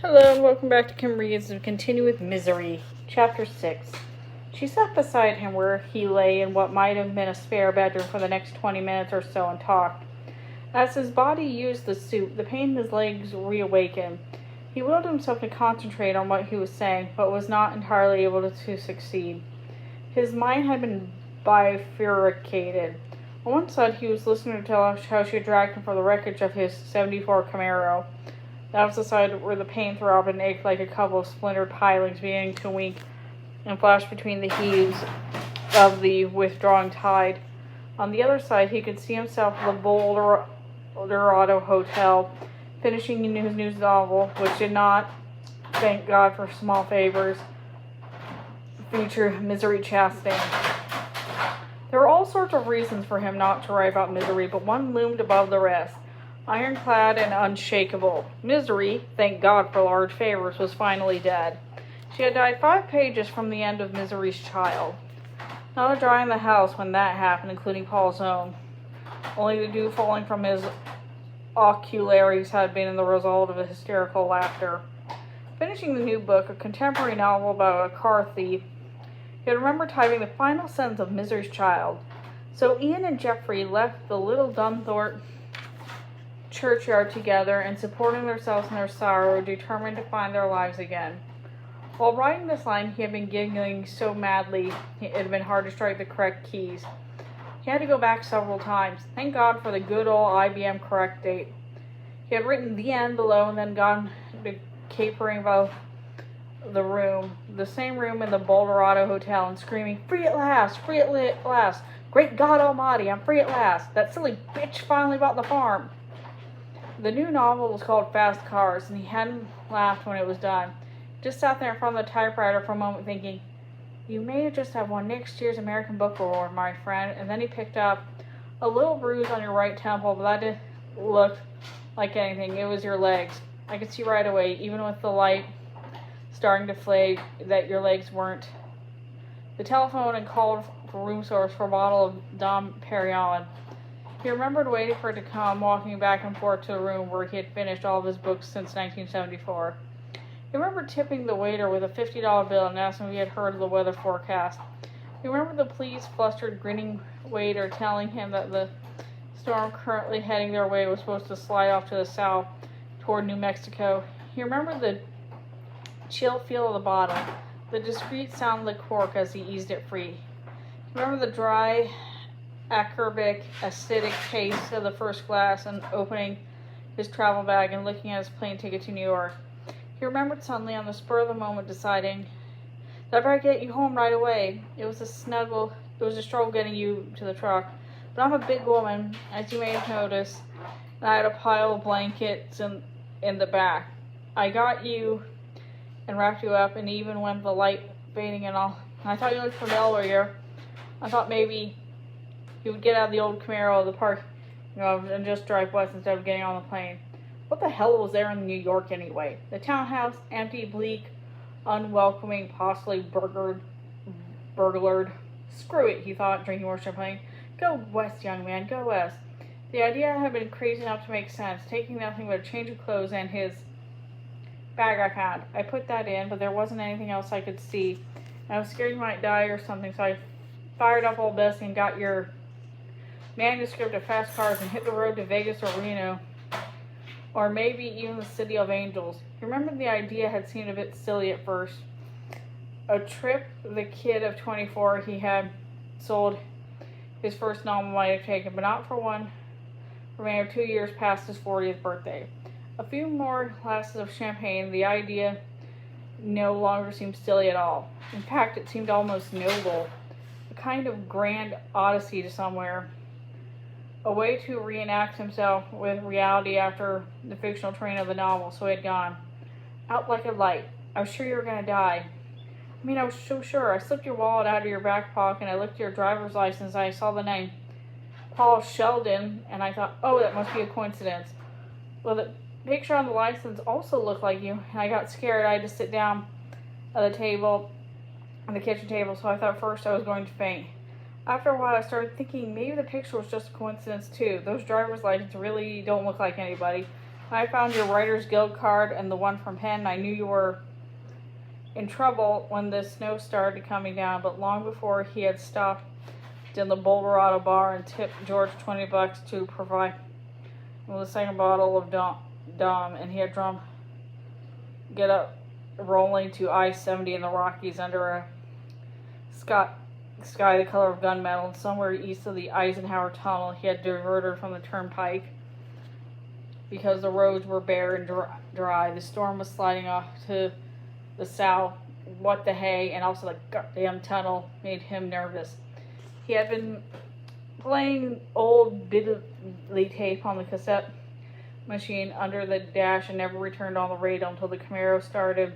Hello and welcome back to Kim Reads, and continue with Misery, Chapter 6. She sat beside him where he lay in what might have been a spare bedroom for the next 20 minutes or so and talked. As his body used the suit, the pain in his legs reawakened. He willed himself to concentrate on what he was saying, but was not entirely able to succeed. His mind had been bifurcated. On one side, he was listening to tell how she had dragged him from the wreckage of his '74 Camaro. That was the side where the pain throbbed and ached like a couple of splintered pilings beginning to wink and flash between the heaves of the withdrawing tide. On the other side, he could see himself at the Boulderado Hotel, finishing his new novel, which did not, thank God for small favors, feature Misery Chastain. There were all sorts of reasons for him not to write about Misery, but one loomed above the rest. Ironclad and unshakable. Misery, thank God for large favors, was finally dead. She had died 5 pages from the end of Misery's Child. Not a dry in the house when that happened, including Paul's own. Only the dew falling from his ocularies had been the result of a hysterical laughter. Finishing the new book, a contemporary novel about a car thief, he had remembered typing the final sentence of Misery's Child. So Ian and Geoffrey left the little Dunthorpe churchyard together and supporting themselves in their sorrow, determined to find their lives again. While writing this line, he had been giggling so madly it had been hard to strike the correct keys. He had to go back several times. Thank God for the good old IBM correct date. He had written the end below and then gone to capering about the room, the same room in the Boulderado Hotel, and screaming, "Free at last! Free at last! Great God Almighty, I'm free at last! That silly bitch finally bought the farm!" The new novel was called Fast Cars, and he hadn't laughed when it was done. Just sat there in front of the typewriter for a moment thinking, "You may just have won next year's American Book Award, my friend." And then he picked up a little bruise on your right temple, but that didn't look like anything. It was your legs. I could see right away, even with the light starting to fade, that your legs weren't. The telephone and called for room service for a bottle of Dom Perignon. He remembered waiting for it to come, walking back and forth to the room where he had finished all of his books since 1974. He remembered tipping the waiter with a $50 bill and asking if he had heard of the weather forecast. He remembered the pleased, flustered, grinning waiter telling him that the storm currently heading their way was supposed to slide off to the south toward New Mexico. He remembered the chill feel of the bottle, the discreet sound of the cork as he eased it free. He remembered the dry, acerbic, acidic taste of the first glass and opening his travel bag and looking at his plane ticket to New York. He remembered suddenly, on the spur of the moment, deciding that I better get you home right away. It was a struggle getting you to the truck. But I'm a big woman, as you may have noticed, and I had a pile of blankets in the back. I got you and wrapped you up, and even when the light fading and all, I thought you looked familiar. I thought maybe you would get out of the old Camaro of the park, and just drive west instead of getting on the plane. What the hell was there in New York anyway? The townhouse, empty, bleak, unwelcoming, possibly burglared. Screw it, he thought, drinking more champagne. Go west, young man, go west. The idea had been crazy enough to make sense, taking nothing but a change of clothes and his bag I found. I put that in, but there wasn't anything else I could see. I was scared you might die or something, so I fired up old Bessie and got your manuscript of Fast Cars and hit the road to Vegas or Reno, or maybe even the City of Angels. He remembered the idea had seemed a bit silly at first. A trip the kid of 24 he had sold his first novel might have taken, but not for one remainder of 2 years past his 40th birthday. A few more glasses of champagne, the idea no longer seemed silly at all. In fact, it seemed almost noble, a kind of grand odyssey to somewhere. A way to reenact himself with reality after the fictional train of the novel, so he had gone. Out like a light. I was sure you were going to die. I was so sure. I slipped your wallet out of your back pocket, and I looked at your driver's license, and I saw the name Paul Sheldon, and I thought, oh, that must be a coincidence. Well, the picture on the license also looked like you, and I got scared. I had to sit down at the kitchen table, so I thought first I was going to faint. After a while, I started thinking maybe the picture was just a coincidence too. Those driver's licenses really don't look like anybody. I found your Writers Guild card and the one from Penn. I knew you were in trouble when the snow started coming down, but long before he had stopped in the Bolderado bar and tipped George $20 to provide him with a second bottle of Dom, and he had drum get up rolling to I-70 in the Rockies under a sky the color of gunmetal, and somewhere east of the Eisenhower Tunnel he had diverted from the turnpike because the roads were bare and dry. The storm was sliding off to the south. What the hay, and also the goddamn tunnel made him nervous. He had been playing old Biddly tape on the cassette machine under the dash and never returned on the radio until the Camaro started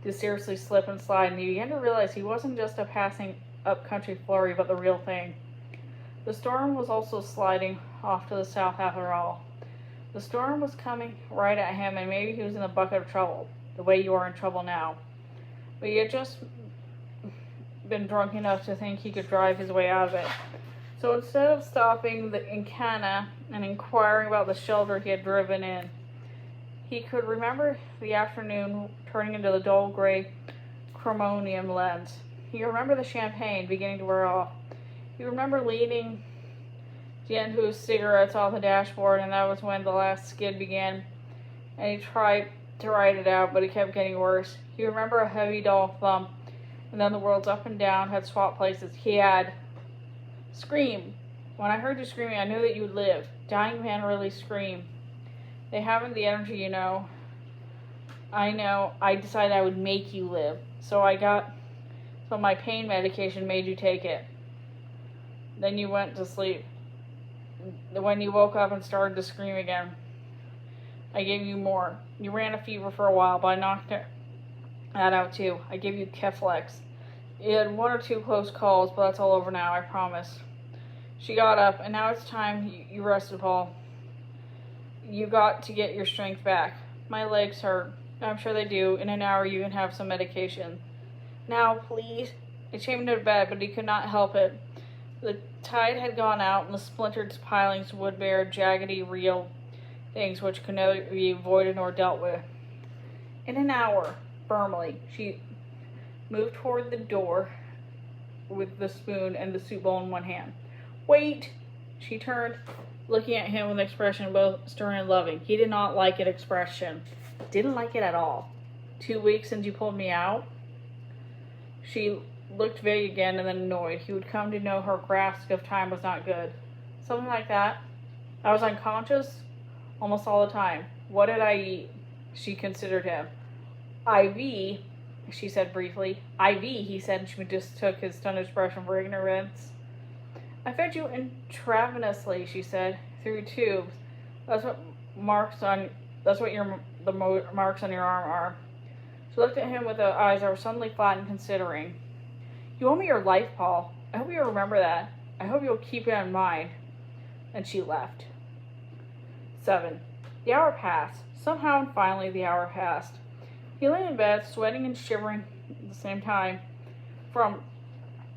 to seriously slip and slide, and he began to realize he wasn't just a passing up-country flurry, but the real thing. The storm was also sliding off to the south after all. The storm was coming right at him, and maybe he was in a bucket of trouble, the way you are in trouble now. But he had just been drunk enough to think he could drive his way out of it. So instead of stopping in Cana and inquiring about the shelter he had driven in, he could remember the afternoon turning into the dull gray chromium lens. He remembered the champagne beginning to wear off. He remembered leaning into his cigarettes off the dashboard, and that was when the last skid began, and he tried to ride it out, but it kept getting worse. He remembered a heavy dull thump, and then the worlds up and down had swapped places. He had screamed. When I heard you screaming, I knew that you would live. Dying men really scream. They haven't the energy, you know. I know. I decided I would make you live. So my pain medication made you take it. Then you went to sleep. When you woke up and started to scream again, I gave you more. You ran a fever for a while, but I knocked that out too. I gave you Keflex. You had one or two close calls, but that's all over now, I promise. She got up, and now it's time you rested, Paul. You got to get your strength back. My legs hurt. I'm sure they do. In an hour you can have some medication. Now, please. He chained him to bed, but he could not help it. The tide had gone out, and the splintered pilings would bear jaggedy, real things which could never be avoided nor dealt with. In an hour, firmly, she moved toward the door with the spoon and the soup bowl in one hand. Wait! She turned, looking at him with an expression both stern and loving. He did not like it expression. Didn't like it at all. 2 weeks since you pulled me out? She looked vague again and then annoyed. He would come to know her grasp of time was not good. Something like that. I was unconscious almost all the time. What did I eat? She considered him. IV, she said briefly. IV, he said, and she just took his stunned expression for ignorance. I fed you intravenously, she said, through tubes. That's what the marks on your arm are. She looked at him with eyes that were suddenly flat and considering. You owe me your life, Paul. I hope you remember that. I hope you'll keep it in mind. And she left. 7. The hour passed. Somehow and finally the hour passed. He lay in bed, sweating and shivering at the same time. From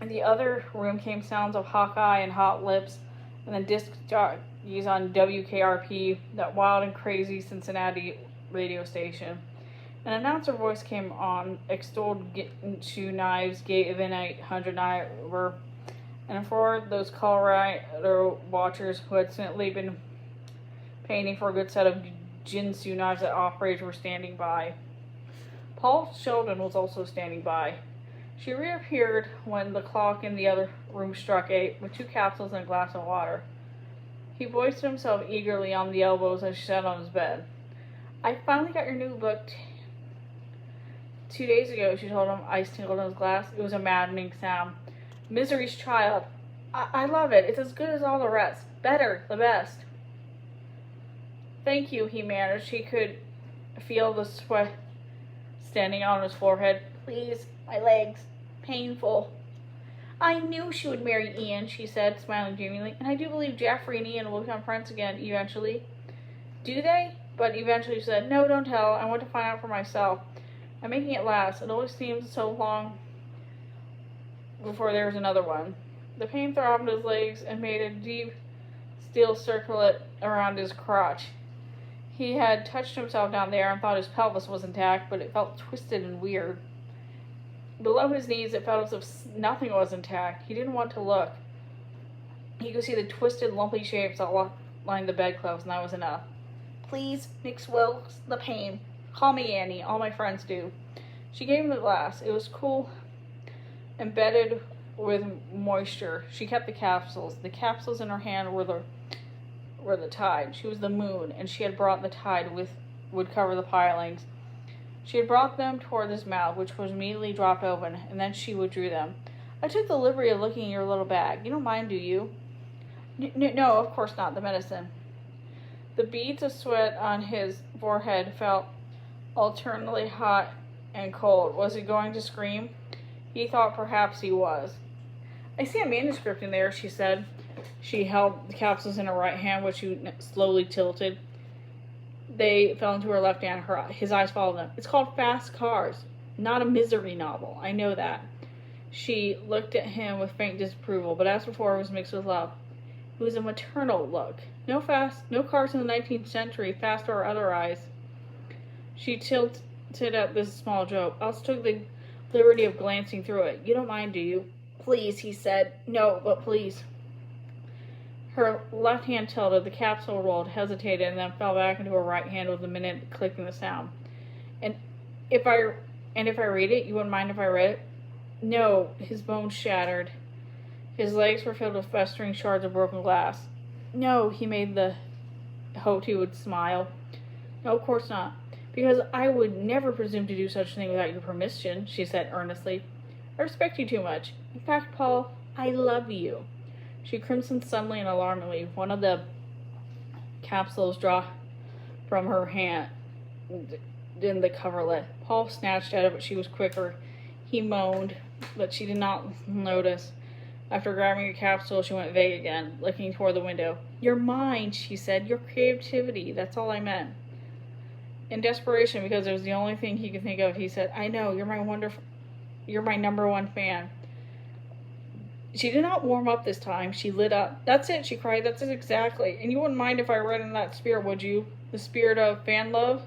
the other room came sounds of Hawkeye and Hot Lips, and then disc jockeys on WKRP, that wild and crazy Cincinnati radio station. An announcer voice came on, extolled shoe knives, gave in 800 over, and for those Colorado watchers who had simply been paying for a good set of Jinsu knives that operators were standing by. Paul Sheldon was also standing by. She reappeared when the clock in the other room struck 8 with 2 capsules and a glass of water. He voiced himself eagerly on the elbows as she sat on his bed. I finally got your new book 2 days ago, she told him, ice tingled in his glass. It was a maddening sound. Misery's Child. I love it. It's as good as all the rest. Better. The best. Thank you, he managed. He could feel the sweat standing on his forehead. Please, my legs. Painful. I knew she would marry Ian, she said, smiling genially, and I do believe Jeffrey and Ian will become friends again, eventually. Do they? But eventually she said, no, don't tell. I want to find out for myself. I'm making it last. It always seems so long before there's another one. The pain throbbed his legs and made a deep steel circlet around his crotch. He had touched himself down there and thought his pelvis was intact, but it felt twisted and weird. Below his knees, it felt as if nothing was intact. He didn't want to look. He could see the twisted, lumpy shapes that lined the bedclothes, and that was enough. Please, mix well the pain. Call me Annie. All my friends do. She gave him the glass. It was cool, embedded with moisture. She kept the capsules. The capsules in her hand were the tide. She was the moon, and she had brought the tide would cover the pilings. She had brought them toward his mouth, which was immediately dropped open, and then she withdrew them. I took the liberty of looking in your little bag. You don't mind, do you? No, of course not. The medicine. The beads of sweat on his forehead felt alternately hot and cold. Was he going to scream? He thought perhaps he was. I see a manuscript in there, she said. She held the capsules in her right hand, which she slowly tilted. They fell into her left hand. His eyes followed them. It's called Fast Cars, not a misery novel. I know that. She looked at him with faint disapproval, but as before, it was mixed with love. It was a maternal look. No cars in the 19th century, fast or otherwise. She tilted at this small joke. I also took the liberty of glancing through it. You don't mind, do you? Please, he said. No, but please. Her left hand tilted, the capsule rolled, hesitated, and then fell back into her right hand with a minute clicking the sound. And if I read it, you wouldn't mind if I read it? No, his bones shattered. His legs were filled with festering shards of broken glass. No, he made the hoped he would smile. No, of course not. Because I would never presume to do such a thing without your permission, she said earnestly. I respect you too much. In fact, Paul, I love you. She crimsoned suddenly and alarmingly. One of the capsules dropped from her hand in the coverlet. Paul snatched at it, but she was quicker. He moaned, but she did not notice. After grabbing a capsule, she went vague again, looking toward the window. Your mind, she said. Your creativity. That's all I meant. In desperation, because it was the only thing he could think of, he said, I know, you're my number one fan. She did not warm up this time. She lit up. That's it, she cried. That's it exactly. And you wouldn't mind if I read in that spirit, would you? The spirit of fan love?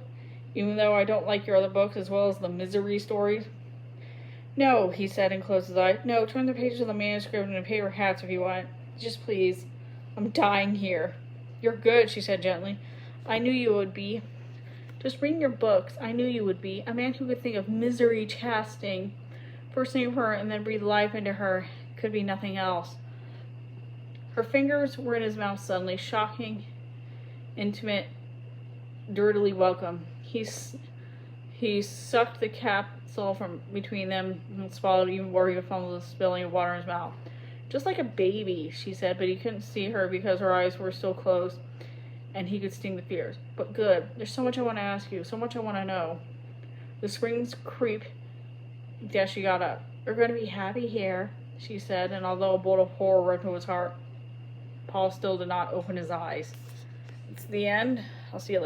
Even though I don't like your other books as well as the misery stories? No, he said and closed his eyes. No, turn the pages of the manuscript into paper hats if you want. Just please. I'm dying here. You're good, she said gently. I knew you would be. Just reading your books, I knew you would be. A man who could think of misery chastising, first think of her and then breathe life into her, could be nothing else. Her fingers were in his mouth suddenly, shocking, intimate, dirtily welcome. He sucked the capsule from between them and swallowed even before he could fumble the spilling of water in his mouth. Just like a baby, she said, but he couldn't see her because her eyes were still closed and he could sting the fears. But good. There's so much I want to ask you, so much I want to know. The springs creaked as she got up. We're going to be happy here, she said, and although a bolt of horror ran to his heart, Paul still did not open his eyes. It's the end. I'll see you later.